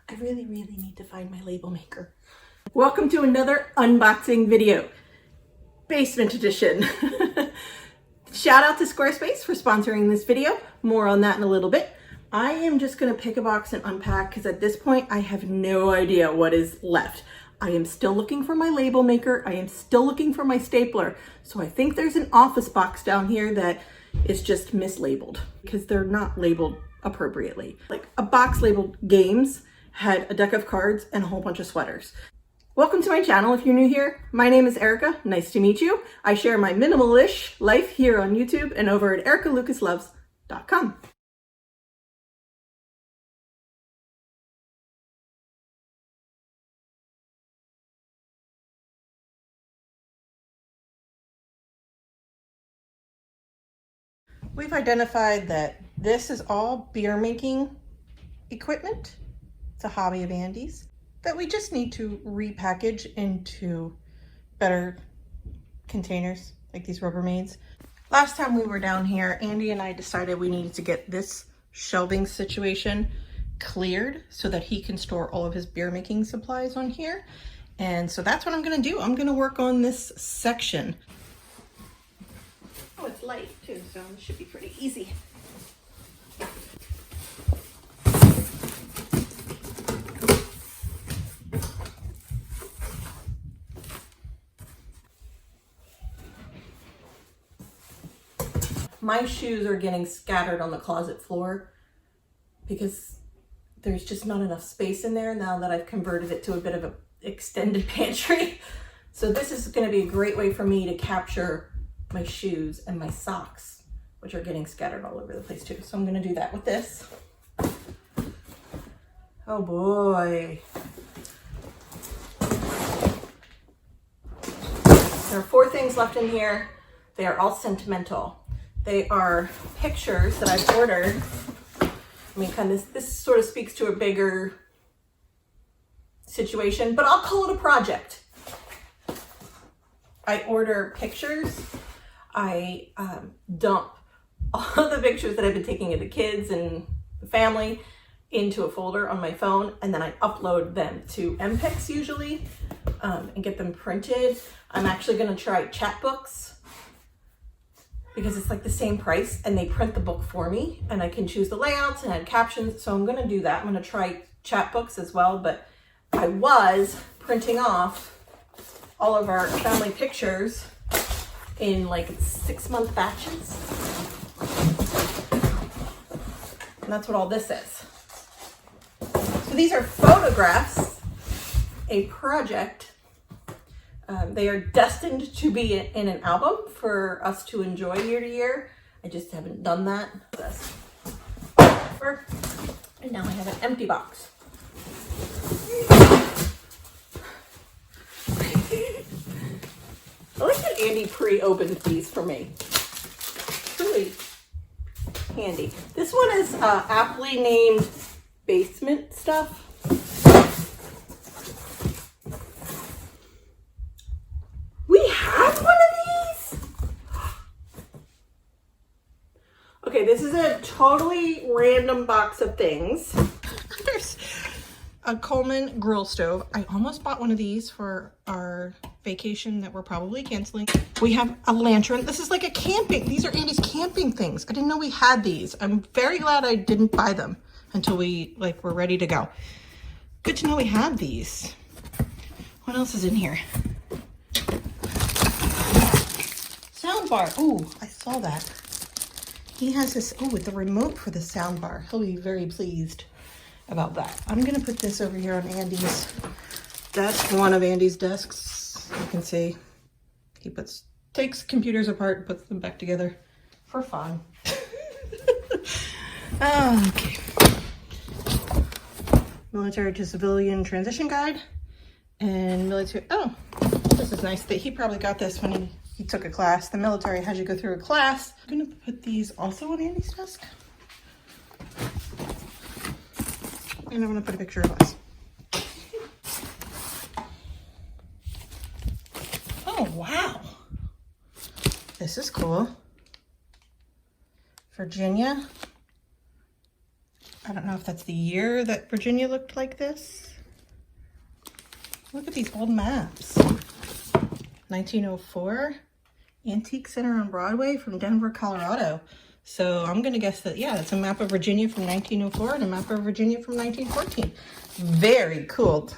I really need to find my label maker. Welcome to another unboxing video. Basement edition. Shout out to Squarespace for sponsoring this video. More on that in a little bit. I am just gonna pick a box and unpack because at this point I have no idea what is left. I am still looking for my label maker. I am still looking for my stapler. So I think there's an office box down here that is just mislabeled because they're not labeled appropriately. Like a box labeled games had a deck of cards and a whole bunch of sweaters. Welcome to my channel. If you're new here, my name is Erica. Nice to meet you. I share my minimalish life here on YouTube and over at ericalucasloves.com. We've identified that this is all beer making equipment. It's a hobby of Andy's that we just need to repackage into better containers like these Rubbermaids. Last time we were down here, Andy and I decided we needed to get this shelving situation cleared so that he can store all of his beer making supplies on here. And so that's what I'm gonna do. I'm gonna work on this section. Oh, it's light too, so it should be pretty easy. My shoes are getting scattered on the closet floor because there's just not enough space in there now that I've converted it to a bit of an extended pantry. So this is going to be a great way for me to capture my shoes and my socks, which are getting scattered all over the place too. So I'm going to do that with this. Oh boy. There are 4 things left in here. They are all sentimental. They are pictures that I've ordered. I mean, kind of this sort of speaks to a bigger situation, but I'll call it a project. I order pictures. I dump all the pictures that I've been taking of the kids and the family into a folder on my phone, and then I upload them to MPEX usually and get them printed. I'm actually going to try Chatbooks because it's like the same price and they print the book for me and I can choose the layouts and add captions. So I'm going to do that. I'm going to try Chatbooks as well, but I was printing off all of our family pictures in like 6-month batches. And that's what all this is. So these are photographs, a project. They are destined to be in an album for us to enjoy year to year. I just haven't done that. And now I have an empty box. I like that Andy pre-opened these for me. It's really handy. This one is aptly named basement stuff. Okay, this is a totally random box of things. There's a Coleman grill stove. I almost bought one of these for our vacation that we're probably canceling. We have a lantern. This is like a camping. These are Andy's camping things. I didn't know we had these. I'm very glad I didn't buy them until we were ready to go. Good to know we have these. What else is in here? Soundbar. Ooh, I saw that. He has this, with the remote for the sound bar. He'll be very pleased about that. I'm gonna put this over here on Andy's desk, one of Andy's desks. You can see he takes computers apart and puts them back together for fun. Okay. Military to civilian transition guide and military, this is nice that he probably got this when he took a class. The military has you go through a class. I'm gonna put these also on Andy's desk. And I'm gonna put a picture of us. Oh, wow. This is cool. Virginia, don't know if that's the year that Virginia looked like this. Look at these old maps. 1904, Antique Center on Broadway from Denver, Colorado. So I'm gonna guess that, yeah, it's a map of Virginia from 1904 and a map of Virginia from 1914. Very cool.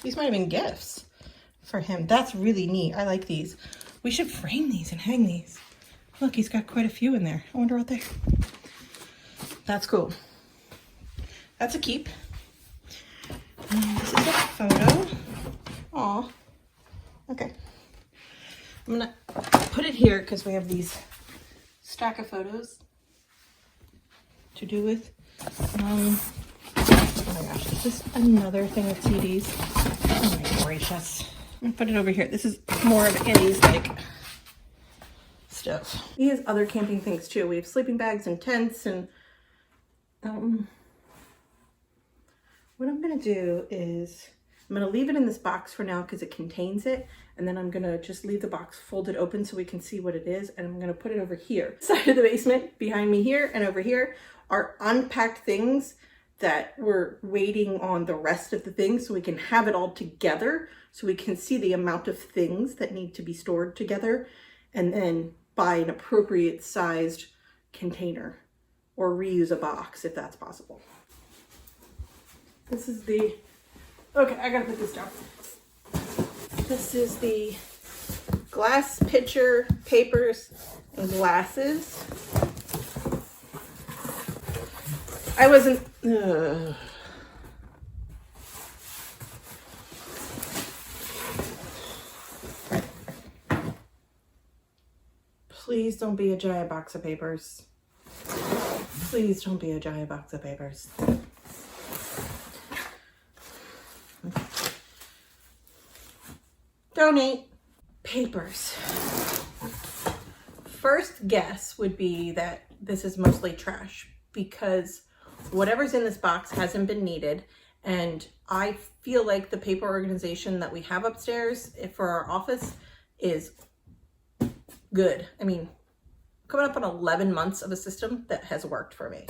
These might have been gifts for him. That's really neat. I like these. We should frame these and hang these. Look, he's got quite a few in there. I wonder what they're. That's cool. That's a keep. This is a photo. Aw. Okay. I'm gonna put it here because we have these stack of photos to do with. Oh my gosh, this is another thing of CDs. Oh my gracious. I'm gonna put it over here. This is more of Annie's like stuff. He has other camping things too. We have sleeping bags and tents and what I'm gonna do is I'm gonna leave it in this box for now because it contains it, and then I'm gonna just leave the box folded open so we can see what it is, and I'm gonna put it over here. Side of the basement, behind me here and over here are unpacked things that we're waiting on the rest of the things so we can have it all together so we can see the amount of things that need to be stored together, and then buy an appropriate sized container or reuse a box if that's possible. This is the, okay, I gotta put this down. This is the glass pitcher, papers, and glasses. I wasn't, please don't be a giant box of papers. Please don't be a giant box of papers. Donate. Papers. First guess would be that this is mostly trash because whatever's in this box hasn't been needed, and I feel like the paper organization that we have upstairs for our office is good. I mean, coming up on 11 months of a system that has worked for me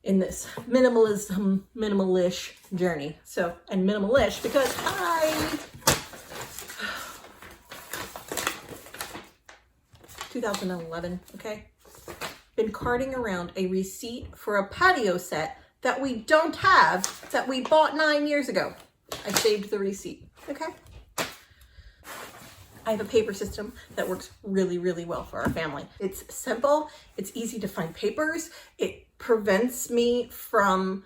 in this minimalish journey. So, and minimalish because I 2011, okay? Been carting around a receipt for a patio set that we don't have, that we bought 9 years ago. I saved the receipt, okay? I have a paper system that works really, really well for our family. It's simple, it's easy to find papers, it prevents me from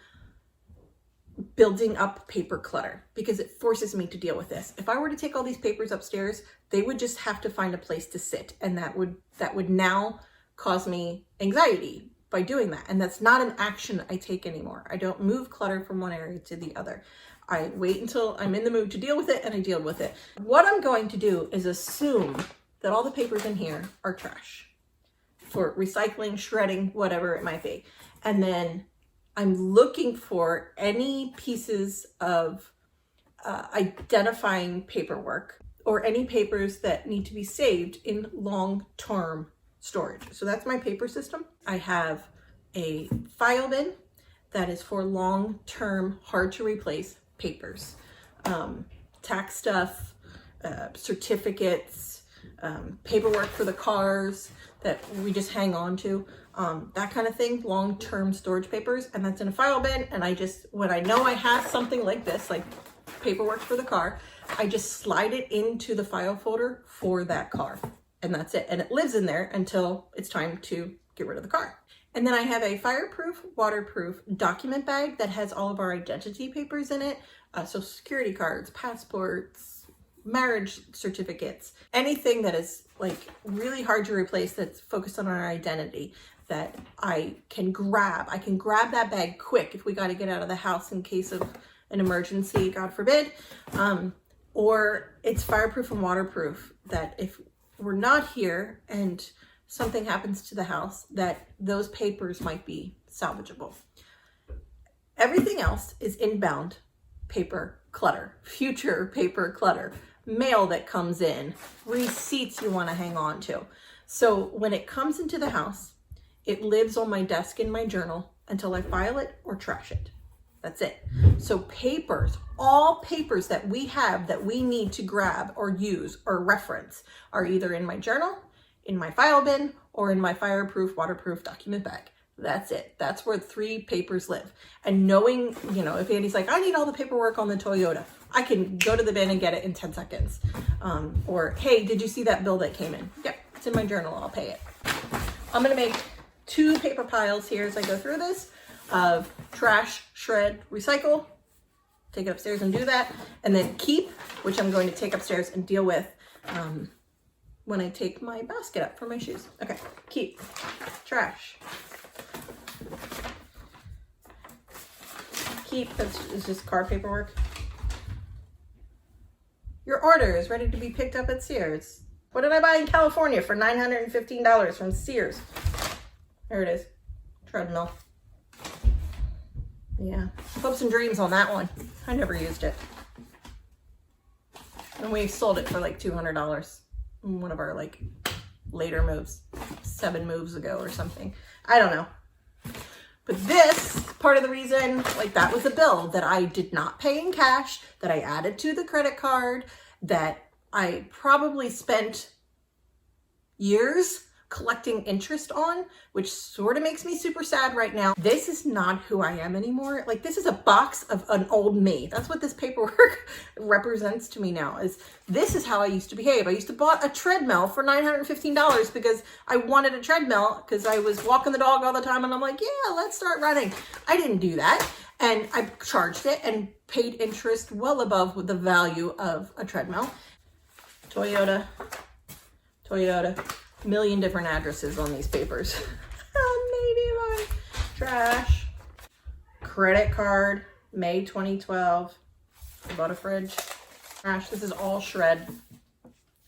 building up paper clutter because it forces me to deal with this. If I were to take all these papers upstairs, they would just have to find a place to sit, and that would now cause me anxiety by doing that. And that's not an action I take anymore. I don't move clutter from one area to the other. I wait until I'm in the mood to deal with it and I deal with it. What I'm going to do is assume that all the papers in here are trash for recycling, shredding, whatever it might be. And then I'm looking for any pieces of identifying paperwork or any papers that need to be saved in long-term storage. So that's my paper system. I have a file bin that is for long-term, hard to replace papers, tax stuff, certificates, paperwork for the cars that we just hang on to, that kind of thing, long-term storage papers. And that's in a file bin. And I just, when I know I have something like this, like paperwork for the car, I just slide it into the file folder for that car. And that's it. And it lives in there until it's time to get rid of the car. And then I have a fireproof, waterproof document bag that has all of our identity papers in it. So security cards, passports, marriage certificates, anything that is like really hard to replace that's focused on our identity that I can grab. I can grab that bag quick if we got to get out of the house in case of an emergency, God forbid. Or it's fireproof and waterproof that if we're not here and something happens to the house, that those papers might be salvageable. Everything else is inbound paper clutter, future paper clutter, mail that comes in, receipts you want to hang on to. So when it comes into the house, it lives on my desk in my journal until I file it or trash it. That's it. So papers, all papers that we have that we need to grab or use or reference are either in my journal, in my file bin, or in my fireproof, waterproof document bag. That's it. That's where 3 papers live. And knowing, you know, if Andy's like, I need all the paperwork on the Toyota, I can go to the bin and get it in 10 seconds. Or, hey, did you see that bill that came in? Yep, it's in my journal. I'll pay it. I'm going to make 2 paper piles here as I go through this of trash, shred, recycle. Take it upstairs and do that. And then keep, which I'm going to take upstairs and deal with when I take my basket up for my shoes. Okay, keep, trash. Keep, that's just car paperwork. Your order is ready to be picked up at Sears. What did I buy in California for $915 from Sears? There it is. Treadmill. Yeah. Hopes and dreams on that one. I never used it. And we sold it for like $200 in one of our like later moves. 7 moves ago or something. I don't know. But this, part of the reason, like that was a bill that I did not pay in cash, that I added to the credit card, that I probably spent years collecting interest on, which sort of makes me super sad right now. This is not who I am anymore. Like, this is a box of an old me. That's what this paperwork represents to me now. This is how I used to behave. I used to buy a treadmill for $915 because I wanted a treadmill because I was walking the dog all the time and I'm like, yeah, let's start running. I didn't do that. And I charged it and paid interest well above the value of a treadmill. Toyota. Million different addresses on these papers. Maybe my trash. Credit card, May 2012. I bought a fridge. Trash, this is all shred.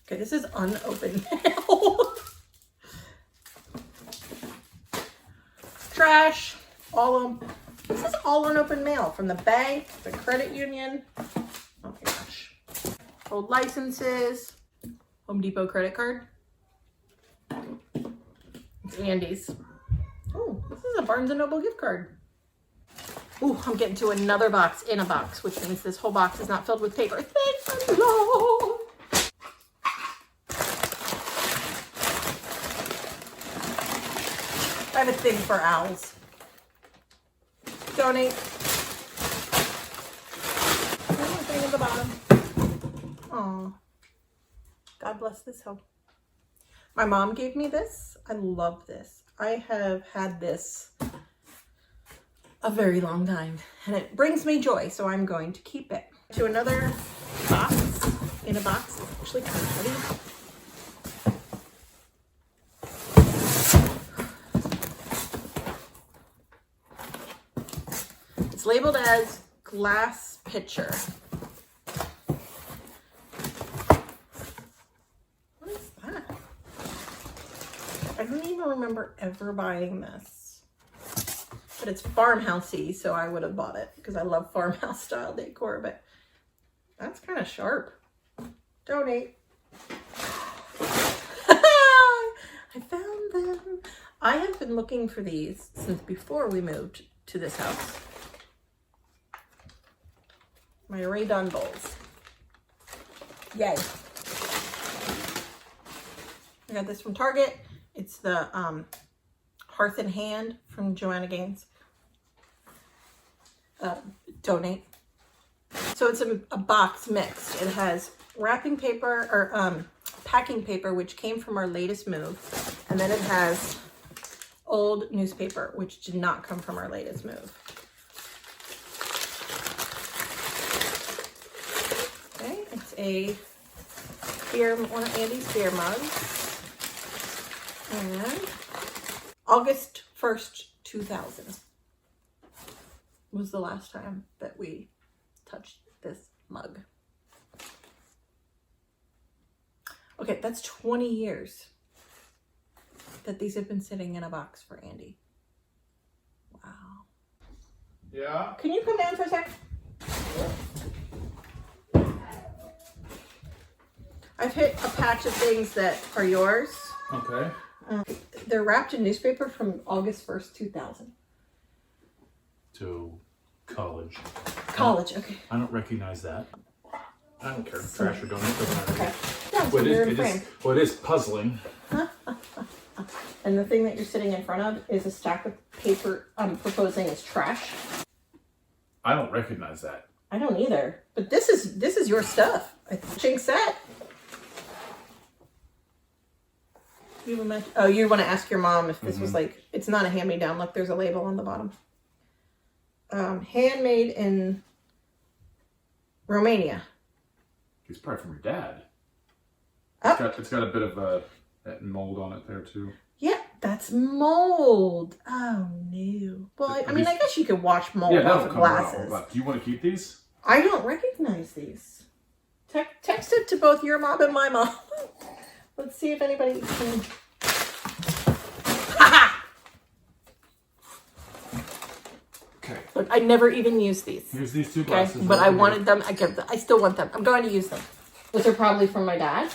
Okay, this is unopened mail. Trash, this is all unopened mail from the bank, the credit union. Oh my gosh. Old licenses, Home Depot credit card. It's Andy's. Oh, this is a Barnes & Noble gift card. Oh, I'm getting to another box in a box, which means this whole box is not filled with paper. Thank the Lord. I have a thing for owls. Donate. Anything at the bottom. Aw. God bless this home. My mom gave me this. I love this. I have had this a very long time and it brings me joy, so I'm going to keep it. To another box, in a box. It's actually kind of heavy. It's labeled as glass pitcher. I don't even remember ever buying this, but it's farmhousey, so I would have bought it because I love farmhouse style decor, but that's kind of sharp. Donate. I found them. I have been looking for these since before we moved to this house. My redone bowls. Yay. I got this from Target. It's the Hearth and Hand from Joanna Gaines. Donate. So it's a box mixed. It has wrapping paper or packing paper, which came from our latest move. And then it has old newspaper, which did not come from our latest move. Okay, it's a beer, one of Andy's beer mugs. And August 1st, 2000 was the last time that we touched this mug. Okay, that's 20 years that these have been sitting in a box for Andy. Wow. Yeah? Can you come down for a sec? I've hit a patch of things that are yours. Okay. They're wrapped in newspaper from August 1st, 2000. to college. College, okay. I don't recognize that. I don't care. Trash or donate, doesn't matter. Okay. Yeah, so Well, you're in frame. it is puzzling. And the thing that you're sitting in front of is a stack of paper I'm proposing is trash. I don't recognize that. I don't either. But this is your stuff. Ching set. You want to ask your mom if this was like, it's not a hand-me-down. Look, there's a label on the bottom. Handmade in Romania. It's probably from your dad. Oh. It's got a bit of that mold on it there too. Yeah, that's mold. Oh no. Well, I mean, I guess you could wash mold off of glasses. Do you want to keep these? I don't recognize these. Text it to both your mom and my mom. Let's see if anybody can. Okay. Look, I never even used these. Here's these two Okay, glasses. but I wanted them. I still want them. I'm going to use them. Those are probably from my dad.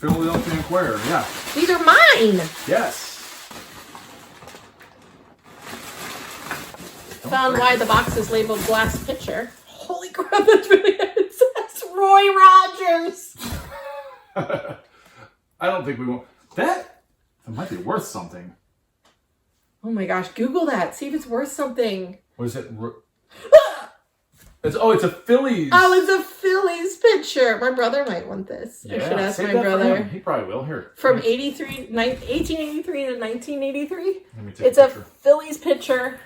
Philadelphia Inquirer, yeah. These are mine. Yes. Found why the box is labeled glass pitcher. Holy crap, that's really it says Roy Rogers. I don't think we want that. That might be worth something. Oh my gosh, Google that. See if it's worth something. What is it? It's a Phillies. Oh, it's a Phillies pitcher. My brother might want this. Yeah, I should ask save my that for brother. him. He probably will. Here. From 1883 to 1983. Let me take It's a a picture. Phillies pitcher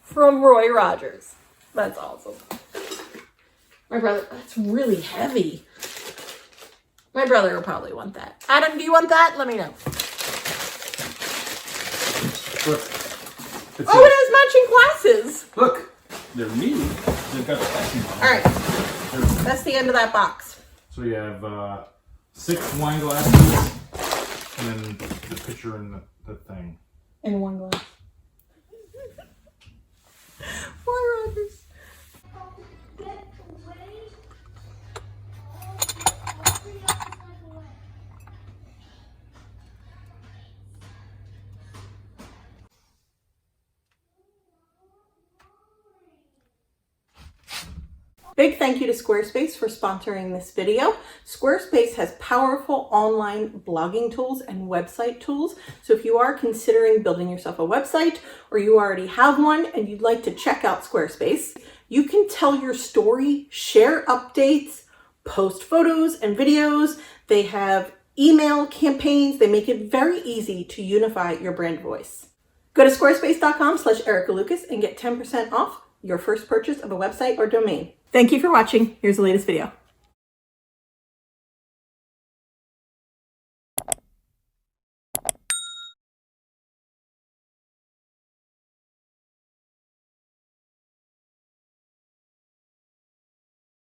from Roy Rogers. That's awesome. My brother, that's really heavy. My brother will probably want that. Adam, do you want that? Let me know. Look. It has matching glasses. Look. They're neat. They've got the etching on them. All right. That's the end of that box. So you have 6 wine glasses and then the pitcher and the thing. In one glass. Roy Rogers. Big thank you to Squarespace for sponsoring this video. Squarespace has powerful online blogging tools and website tools. So if you are considering building yourself a website or you already have one and you'd like to check out Squarespace, you can tell your story, share updates, post photos and videos. They have email campaigns. They make it very easy to unify your brand voice. Go to squarespace.com/Erica Lucas and get 10% off your first purchase of a website or domain. Thank you for watching. Here's the latest video.